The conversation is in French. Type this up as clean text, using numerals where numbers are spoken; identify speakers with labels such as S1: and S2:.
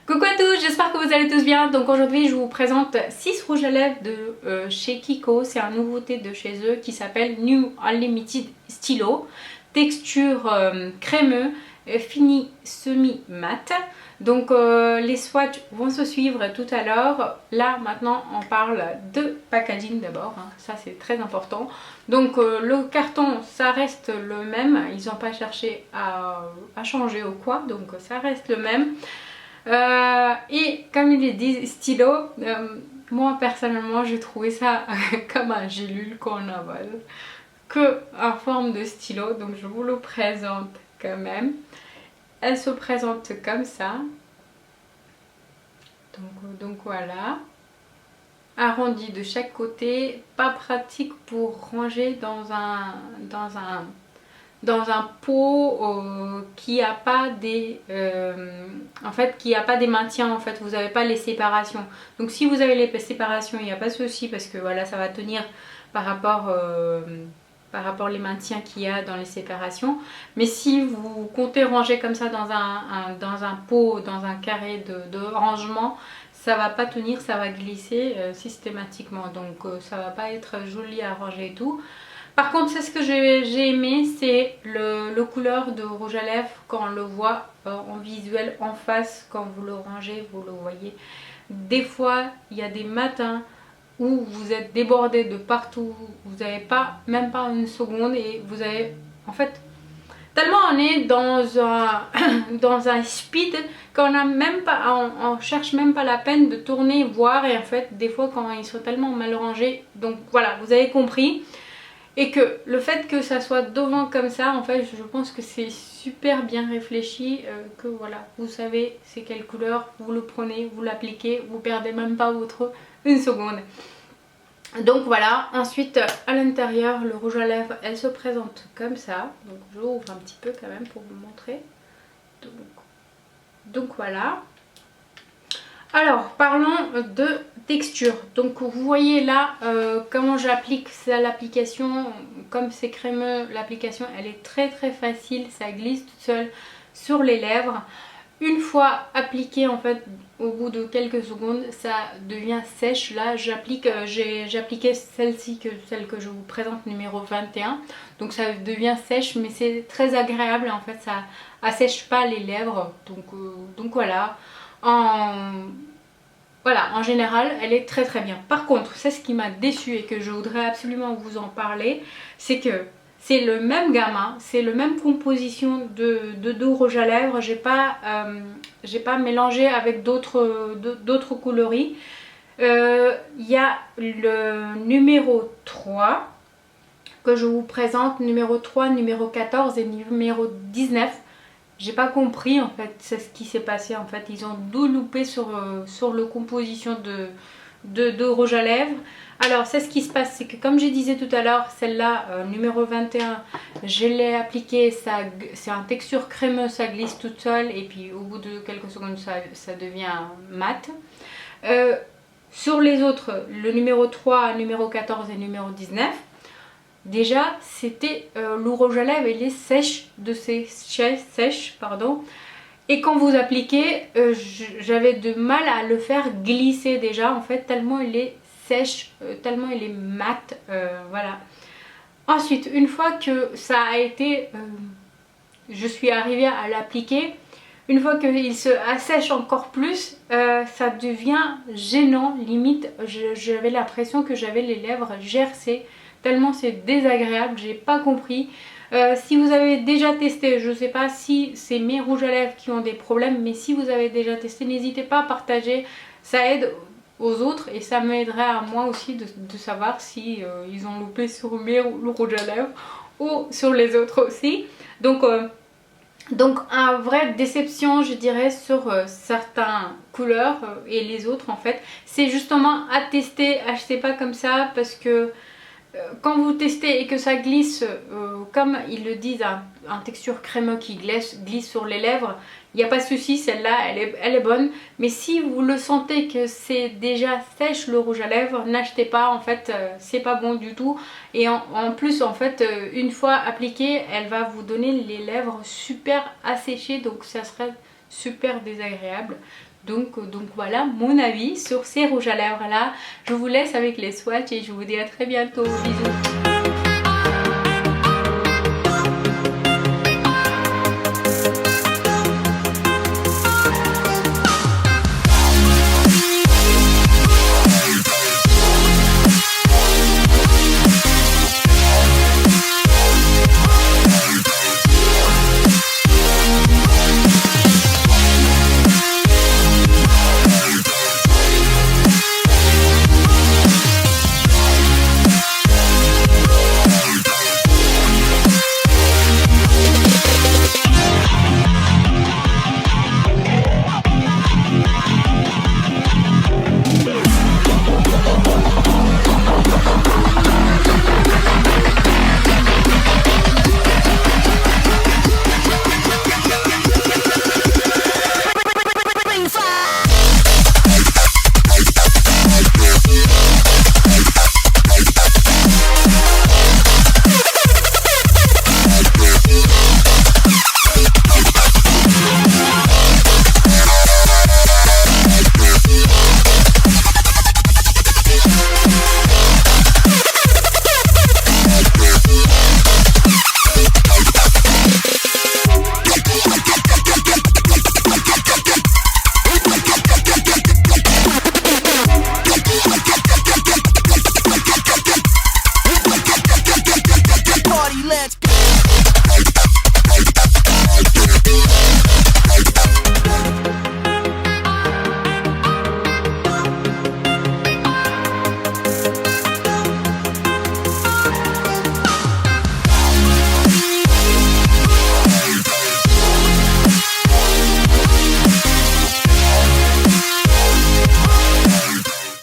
S1: Coucou à tous, j'espère que vous allez tous bien. Donc aujourd'hui je vous présente 6 rouges à lèvres de chez Kiko. C'est une nouveauté de chez eux qui s'appelle New Unlimited Stylo. Texture crémeux, fini semi-mat. Donc les swatchs vont se suivre tout à l'heure. Là maintenant on parle de packaging d'abord, hein. Ça c'est très important. Donc le carton ça reste le même, ils n'ont pas cherché à changer ou quoi, donc ça reste le même. Et comme il est dit stylo, moi personnellement j'ai trouvé ça comme un gélule qu'on avale, que en forme de stylo, donc je vous le présente quand même. Elle se présente comme ça, donc voilà, arrondi de chaque côté, pas pratique pour ranger dans un pot qui a pas des qui a pas des maintiens, en fait vous n'avez pas les séparations. Donc si vous avez les séparations il n'y a pas de souci, parce que voilà ça va tenir par rapport les maintiens qu'il y a dans les séparations. Mais si vous comptez ranger comme ça dans un pot, dans un carré de rangement, ça va pas tenir, ça va glisser systématiquement, donc ça va pas être joli à ranger et tout. Par contre, c'est ce que j'ai aimé, c'est le couleur de rouge à lèvres quand on le voit en visuel en face, quand vous le rangez, vous le voyez. Des fois, il y a des matins où vous êtes débordé de partout, vous n'avez pas, même pas une seconde, et vous avez, en fait, tellement on est dans un speed qu'on a même pas, on cherche même pas la peine de tourner, voir, et en fait, des fois quand ils sont tellement mal rangés, donc voilà, vous avez compris. Et que le fait que ça soit devant comme ça, en fait je pense que c'est super bien réfléchi, que voilà, vous savez c'est quelle couleur, vous le prenez, vous l'appliquez, vous perdez même pas une seconde. Donc voilà, ensuite à l'intérieur le rouge à lèvres elle se présente comme ça, donc je ouvre un petit peu quand même pour vous montrer. Donc voilà. Alors parlons de texture. Donc vous voyez là comment j'applique l'application. Comme c'est crémeux, l'application elle est très facile, ça glisse toute seule sur les lèvres. Une fois appliqué, en fait au bout de quelques secondes ça devient sèche. Là j'ai appliqué celle-ci, celle que je vous présente, numéro 21. Donc ça devient sèche, mais c'est très agréable en fait, ça assèche pas les lèvres. Donc voilà. Voilà, en général, elle est très bien. Par contre, c'est ce qui m'a déçue et que je voudrais absolument vous en parler, c'est que c'est le même gamin, c'est le même composition de rouge à lèvres. J'ai pas mélangé avec d'autres coloris. Il y a le numéro 3 que je vous présente, numéro 3, numéro 14 et numéro 19. J'ai pas compris en fait, c'est ce qui s'est passé en fait. Ils ont tout loupé sur le composition de rouge à lèvres. Alors c'est ce qui se passe, c'est que comme je disais tout à l'heure, celle-là, numéro 21, je l'ai appliquée, c'est un texture crémeux, ça glisse toute seule et puis au bout de quelques secondes ça devient mat. Sur les autres, le numéro 3, numéro 14 et numéro 19, déjà c'était le rouge à lèvres, il est sèche, pardon. Et quand vous appliquez, j'avais de mal à le faire glisser déjà en fait, tellement il est sèche, tellement il est mat, voilà. Ensuite, une fois que ça a été, je suis arrivée à l'appliquer, une fois qu'il se assèche encore plus, ça devient gênant, limite j'avais l'impression que j'avais les lèvres gercées, tellement c'est désagréable, j'ai pas compris. Si vous avez déjà testé, je sais pas si c'est mes rouges à lèvres qui ont des problèmes, mais si vous avez déjà testé, n'hésitez pas à partager, ça aide aux autres et ça m'aiderait à moi aussi de savoir si ils ont loupé sur mes rouges à lèvres ou sur les autres aussi. Donc une vraie déception je dirais sur certaines couleurs et les autres en fait. C'est justement à tester, achetez pas comme ça, parce que quand vous testez et que ça glisse, comme ils le disent, un texture crémeux qui glisse sur les lèvres, il n'y a pas de souci, celle-là elle est bonne. Mais si vous le sentez que c'est déjà sèche le rouge à lèvres, n'achetez pas en fait, c'est pas bon du tout. Et en plus en fait, une fois appliquée, elle va vous donner les lèvres super asséchées, donc ça serait super désagréable. Donc voilà mon avis sur ces rouges à lèvres là. Je vous laisse avec les swatchs et je vous dis à très bientôt. Bisous.